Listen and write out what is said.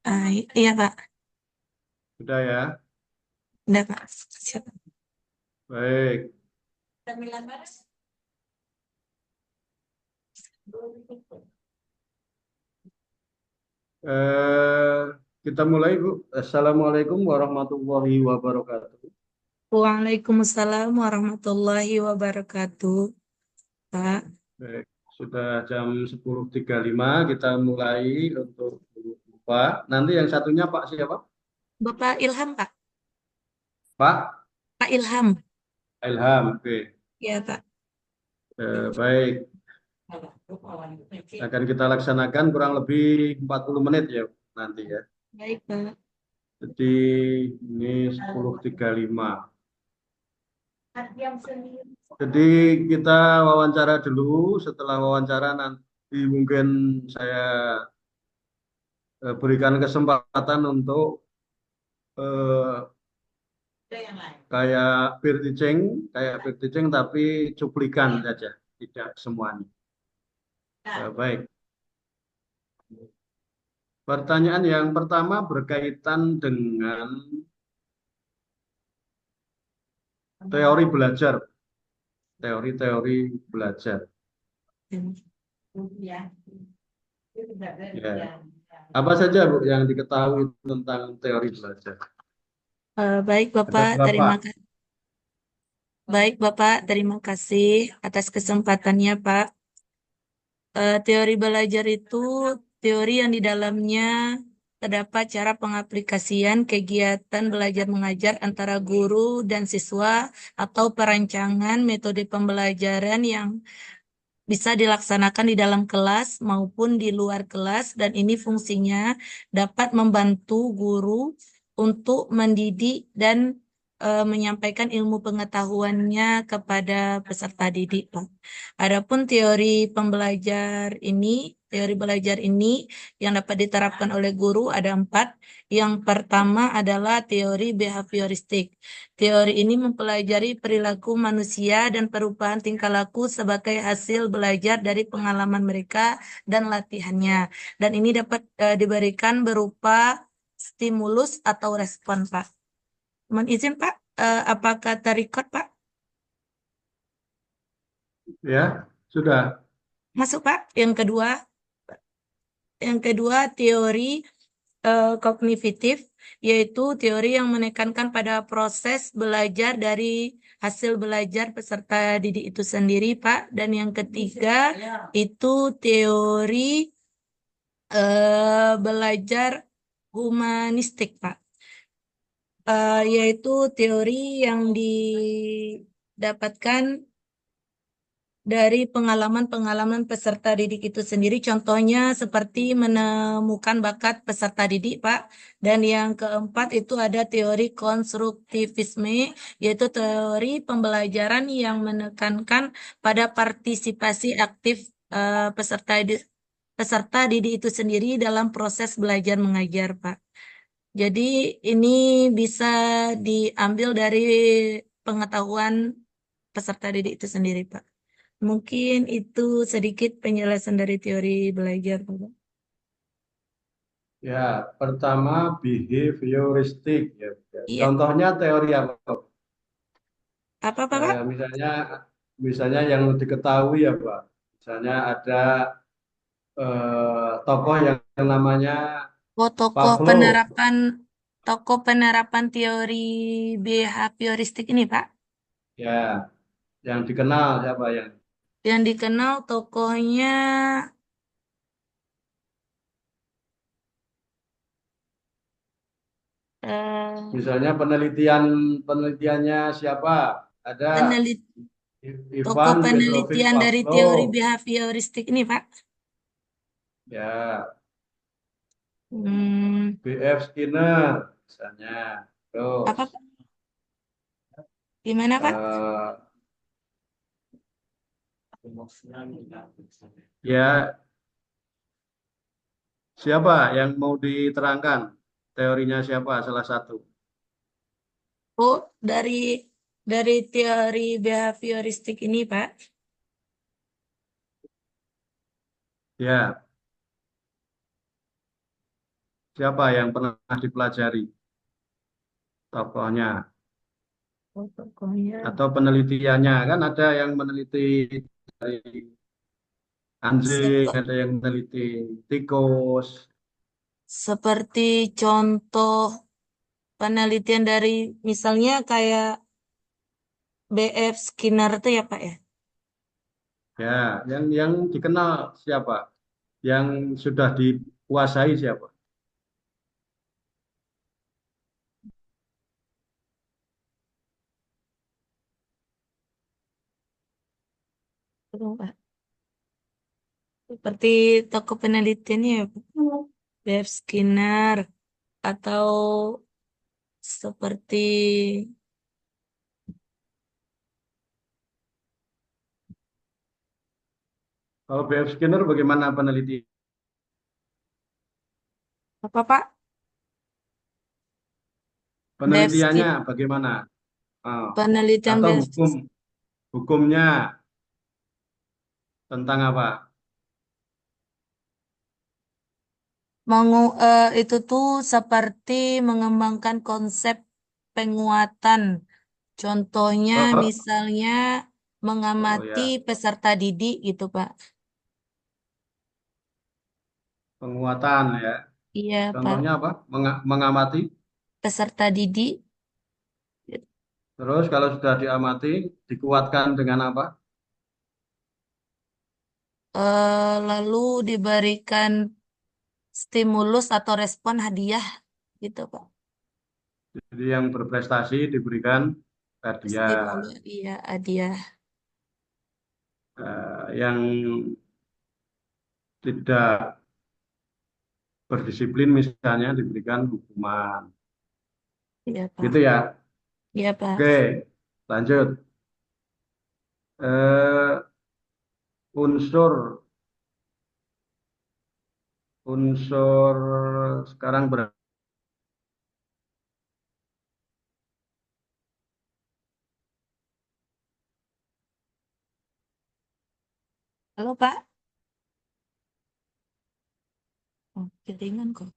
Iya Pak, Sudah ya? udah Pak. Siap. Baik. Eh, kita mulai, Bu. Assalamualaikum warahmatullahi wabarakatuh. Waalaikumsalam warahmatullahi wabarakatuh, Pak. Baik. Sudah jam 10.35 kita mulai untuk Pak. Nanti yang satunya Pak siapa? Bapak Ilham, Pak. Pak Pak Ilham. Ilham. Oke. Ya Pak. Baik. Akan kita laksanakan kurang lebih 40 menit ya nanti ya. Baik Pak. Jadi ini 10.35. Jadi kita wawancara dulu. Setelah wawancara nanti mungkin saya berikan kesempatan untuk eh, kayak peer teaching, tapi cuplikan saja, tidak semuanya. Baik. Pertanyaan yang pertama berkaitan dengan teori belajar, teori-teori belajar. Ya. Apa saja Bu yang diketahui tentang teori belajar? Baik Ada Bapak, berapa? terima kasih. Baik Bapak, terima kasih atas kesempatannya Pak. Teori belajar itu teori yang di dalamnya terdapat cara pengaplikasian kegiatan belajar mengajar antara guru dan siswa atau perancangan metode pembelajaran yang bisa dilaksanakan di dalam kelas maupun di luar kelas, dan ini fungsinya dapat membantu guru untuk mendidik dan menyampaikan ilmu pengetahuannya kepada peserta didik, Pak. Adapun teori belajar ini yang dapat diterapkan oleh guru ada empat. Yang pertama adalah teori behavioristik. Teori ini mempelajari perilaku manusia dan perubahan tingkah laku sebagai hasil belajar dari pengalaman mereka dan latihannya. Dan ini dapat diberikan berupa stimulus atau respon, Pak. Mohon izin, Pak. Apakah terrecord, Pak? Ya, sudah. Masuk, Pak. Yang kedua, teori kognitif, yaitu teori yang menekankan pada proses belajar dari hasil belajar peserta didik itu sendiri, Pak. Dan yang ketiga, itu teori belajar humanistik, Pak. Yaitu teori yang didapatkan dari pengalaman-pengalaman peserta didik itu sendiri, contohnya seperti menemukan bakat peserta didik, Pak. Dan yang keempat itu ada teori konstruktivisme, yaitu teori pembelajaran yang menekankan pada partisipasi aktif peserta didik itu sendiri dalam proses belajar mengajar, Pak. Jadi ini bisa diambil dari pengetahuan peserta didik itu sendiri, Pak. Mungkin itu sedikit penjelasan dari teori belajar, Bapak. Ya, pertama behavioristik ya. Ya. Iya. Contohnya teori apa? Apa, Bapak? Misalnya misalnya yang diketahui ya Pak. Misalnya ada tokoh yang namanya Oh, Pavlov. tokoh penerapan teori behavioristik ini, Pak. Ya, yang dikenal siapa yang Yang dikenal tokohnya eh, misalnya penelitiannya siapa? Ada penelit tokoh Ivan Petrovich penelitian dari teori Pavlov. behavioristik ini, Pak. Ya, Hmm, B.F. Skinner misalnya. apa, Terus Pak? Gimana, Pak? eh, ya, siapa yang mau diterangkan? Teorinya siapa? Salah satu. Oh, dari teori behavioristik ini, Pak. Ya, Siapa yang pernah dipelajari tokohnya Oh, tokohnya. atau penelitiannya? Kan ada yang meneliti dari anjing, Sep- ada yang meneliti tikus. Seperti contoh penelitian dari misalnya kayak BF Skinner itu ya Pak ya? Ya, yang dikenal siapa? Yang sudah dikuasai siapa? Betul, Pak. Seperti tokoh penelitiannya ya Pak. BF Skinner atau seperti Kalau B.F. Skinner bagaimana apa Pak? BF penelitiannya Skin bagaimana? Ah, penelitian atau BF hukumnya tentang apa? itu tuh seperti mengembangkan konsep penguatan. Contohnya Oh, misalnya oh mengamati ya, peserta didik gitu Pak. penguatan ya. Iya Pak, Contohnya apa? Mengamati. peserta didik. Terus kalau sudah diamati, dikuatkan dengan apa? Lalu diberikan stimulus atau respon hadiah gitu Pak. Jadi yang berprestasi diberikan hadiah. Stimulus, iya hadiah. Yang tidak berdisiplin misalnya diberikan hukuman. Iya Gitu Pak. ya. Iya Pak. Oke, lanjut. Eh, unsur unsur sekarang Halo Pak. Oh, jaringan kok.